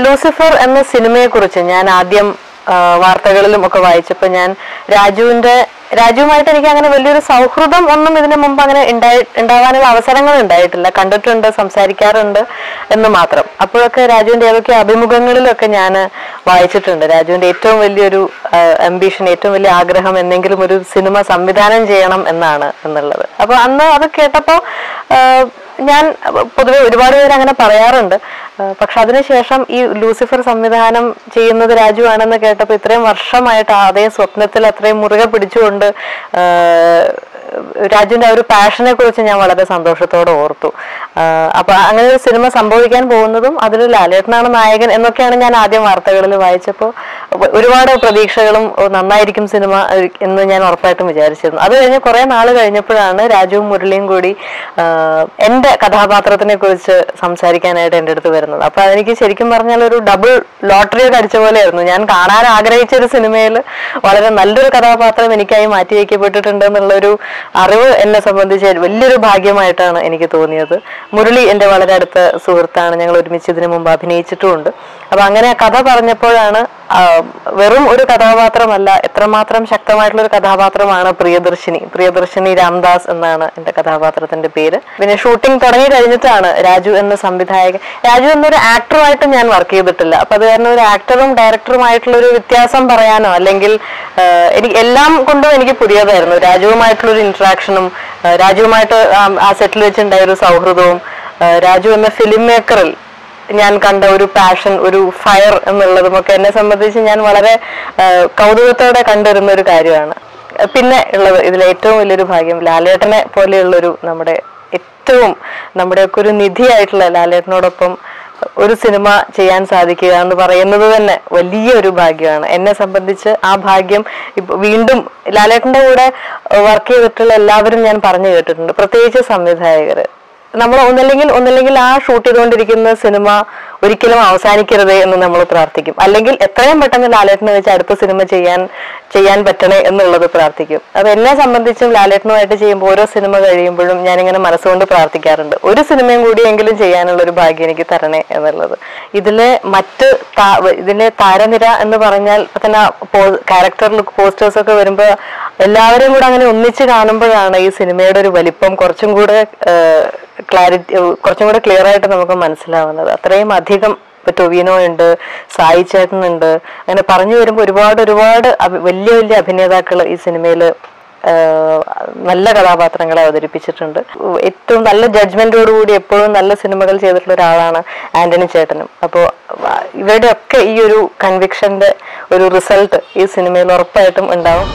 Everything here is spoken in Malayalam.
ലൂസിഫർ എന്ന സിനിമയെക്കുറിച്ച് ഞാൻ ആദ്യം വാർത്തകളിലും ഒക്കെ വായിച്ചപ്പോൾ ഞാൻ രാജുവുമായിട്ട് എനിക്ക് അങ്ങനെ വലിയൊരു സൗഹൃദം ഒന്നും ഇതിനു മുമ്പ് അങ്ങനെ ഉണ്ടാവാനുള്ള അവസരങ്ങൾ ഉണ്ടായിട്ടില്ല. കണ്ടിട്ടുണ്ട്, സംസാരിക്കാറുണ്ട് എന്ന് മാത്രം. അപ്പോഴൊക്കെ രാജുവിന്റെ ഏതൊക്കെ അഭിമുഖങ്ങളിലൊക്കെ ഞാൻ വായിച്ചിട്ടുണ്ട്. രാജുവിന്റെ ഏറ്റവും വലിയൊരു അംബിഷൻ, ഏറ്റവും വലിയ ആഗ്രഹം എന്തെങ്കിലും ഒരു സിനിമ സംവിധാനം ചെയ്യണം എന്നാണ് എന്നുള്ളത്. അപ്പൊ അന്ന് അത് കേട്ടപ്പോൾ ഞാൻ പൊതുവെ ഒരുപാട് പേര് അങ്ങനെ പറയാറുണ്ട്. പക്ഷെ അതിനുശേഷം ഈ ലൂസിഫർ സംവിധാനം ചെയ്യുന്നത് രാജു ആണെന്ന് കേട്ടപ്പോൾ ഇത്രയും വർഷമായിട്ട് അതേ സ്വപ്നത്തിൽ അത്രയും മുറുകെ പിടിച്ചുകൊണ്ട് രാജുവിന്റെ ആ ഒരു പാഷനെ കുറിച്ച് ഞാൻ വളരെ സന്തോഷത്തോടെ ഓർത്തു. അപ്പൊ അങ്ങനെ ഒരു സിനിമ സംഭവിക്കാൻ പോകുന്നതും അതിൽ ലാലേട്ടനാണ് നായകൻ എന്നൊക്കെയാണ് ഞാൻ ആദ്യം വാർത്തകളിൽ വായിച്ചപ്പോൾ ഒരുപാട് പ്രതീക്ഷകളും നന്നായിരിക്കും സിനിമ എന്ന് ഞാൻ ഉറപ്പായിട്ടും വിചാരിച്ചിരുന്നു. അത് കഴിഞ്ഞ് കുറെ നാൾ കഴിഞ്ഞപ്പോഴാണ് രാജുവും മുരളിയും കൂടി എന്റെ കഥാപാത്രത്തിനെ കുറിച്ച് സംസാരിക്കാനായിട്ട് എൻ്റെ അടുത്ത് വരുന്നത്. അപ്പൊ അതെനിക്ക് ശരിക്കും പറഞ്ഞാൽ ഒരു ഡബിൾ ലോട്ടറിയൊക്കെ അടിച്ച പോലെയായിരുന്നു. ഞാൻ കാണാൻ ആഗ്രഹിച്ച ഒരു സിനിമയിൽ വളരെ നല്ലൊരു കഥാപാത്രം എനിക്കായി മാറ്റിവെക്കപ്പെട്ടിട്ടുണ്ട് എന്നുള്ളൊരു അറിവ് എന്നെ സംബന്ധിച്ച് വലിയൊരു ഭാഗ്യമായിട്ടാണ് എനിക്ക് തോന്നിയത്. മുരളി എൻ്റെ വളരെ അടുത്ത സുഹൃത്താണ്, ഞങ്ങൾ ഒരുമിച്ച് ഇതിനു മുമ്പ് അഭിനയിച്ചിട്ടുമുണ്ട്. അപ്പൊ അങ്ങനെ കഥ പറഞ്ഞപ്പോഴാണ് വെറും ഒരു കഥാപാത്രമല്ല, എത്രമാത്രം ശക്തമായിട്ടുള്ള ഒരു കഥാപാത്രമാണ് പ്രിയദർശിനി രാംദാസ് എന്നാണ് എൻ്റെ കഥാപാത്രത്തിന്റെ പേര്. പിന്നെ ഷൂട്ടിംഗ് തുടങ്ങി കഴിഞ്ഞിട്ടാണ് രാജു എന്ന സംവിധായകൻ, രാജു എന്നൊരു ആക്ടറുമായിട്ട് ഞാൻ വർക്ക് ചെയ്തിട്ടില്ല. അപ്പൊ അത് കാരണം ഒരു ആക്ടറും ഡയറക്ടറുമായിട്ടുള്ള ഒരു വ്യത്യാസം പറയാനോ അല്ലെങ്കിൽ എനിക്ക് എല്ലാം കൊണ്ടും എനിക്ക് പുതിയതായിരുന്നു. രാജുവുമായിട്ടുള്ളൊരു ഇന്ററാക്ഷനും രാജുവുമായിട്ട് ആ സെറ്റിൽ വെച്ചുണ്ടായ ഒരു സൗഹൃദവും രാജു എന്ന ഫിലിം മേക്കറിൽ ഞാൻ കണ്ട ഒരു പാഷൻ, ഒരു ഫയർ എന്നുള്ളതുമൊക്കെ എന്നെ സംബന്ധിച്ച് ഞാൻ വളരെ കൗതുകത്തോടെ കണ്ടിരുന്ന ഒരു കാര്യമാണ്. പിന്നെ ഉള്ളത് ഇതിൽ ഏറ്റവും വലിയൊരു ഭാഗ്യം ലാലേട്ടനെ പോലെയുള്ളൊരു നമ്മുടെയൊക്കെ ഒരു നിധിയായിട്ടുള്ള ലാലേട്ടനോടൊപ്പം ഒരു സിനിമ ചെയ്യാൻ സാധിക്കുക എന്ന് പറയുന്നത് തന്നെ വലിയൊരു ഭാഗ്യമാണ്. എന്നെ സംബന്ധിച്ച് ആ ഭാഗ്യം വീണ്ടും ലാലേട്ടന്റെ കൂടെ വർക്ക് ചെയ്തിട്ടുള്ള എല്ലാവരും ഞാൻ പറഞ്ഞു കേട്ടിട്ടുണ്ട്, പ്രത്യേകിച്ച് സംവിധായകര്. നമ്മൾ ഒന്നല്ലെങ്കിൽ ആ ഷൂട്ട് ചെയ്തുകൊണ്ടിരിക്കുന്ന സിനിമ ഒരിക്കലും അവസാനിക്കരുതേ എന്ന് നമ്മൾ പ്രാർത്ഥിക്കും, അല്ലെങ്കിൽ എത്രയും പെട്ടെന്ന് ലാലേട്ടനെ വെച്ച് അടുത്ത സിനിമ ചെയ്യാൻ പറ്റണേ എന്നുള്ളത് പ്രാർത്ഥിക്കും. അപ്പൊ എന്നെ സംബന്ധിച്ചും ലാലേട്ടനുമായിട്ട് ചെയ്യുമ്പോൾ ഓരോ സിനിമ കഴിയുമ്പോഴും ഞാനിങ്ങനെ മനസ്സുകൊണ്ട് പ്രാർത്ഥിക്കാറുണ്ട്, ഒരു സിനിമയും കൂടിയെങ്കിലും ചെയ്യാനുള്ള ഒരു ഭാഗ്യം എനിക്ക് തരണേ എന്നുള്ളത്. ഇതിലെ താരനിര എന്ന് പറഞ്ഞാൽ തന്നെ ക്യാരക്ടർ ലുക്ക് പോസ്റ്റേഴ്സൊക്കെ വരുമ്പോൾ എല്ലാവരെയും കൂടെ അങ്ങനെ ഒന്നിച്ച് കാണുമ്പോഴാണ് ഈ സിനിമയുടെ ഒരു വലിപ്പം കുറച്ചും കൂടെ ക്ലിയർ ആയിട്ട് നമുക്ക് മനസ്സിലാവുന്നത്. അത്രയും അധികം ടൊവിനോ ഉണ്ട്, സായി ചേട്ടനുണ്ട്, അങ്ങനെ പറഞ്ഞു വരുമ്പോൾ ഒരുപാട് വലിയ അഭിനേതാക്കൾ ഈ സിനിമയിൽ നല്ല കഥാപാത്രങ്ങളെ അവതരിപ്പിച്ചിട്ടുണ്ട്. ഏറ്റവും നല്ല ജഡ്ജ്മെന്റോടുകൂടി എപ്പോഴും നല്ല സിനിമകൾ ചെയ്തിട്ടുള്ള ഒരാളാണ് ആന്റണി ചേട്ടനും. അപ്പോൾ ഇവരുടെ ഒക്കെ ഈ ഒരു കൺവിക്ഷന്റെ ഒരു റിസൾട്ട് ഈ സിനിമയിൽ ഉറപ്പായിട്ടും ഉണ്ടാവും.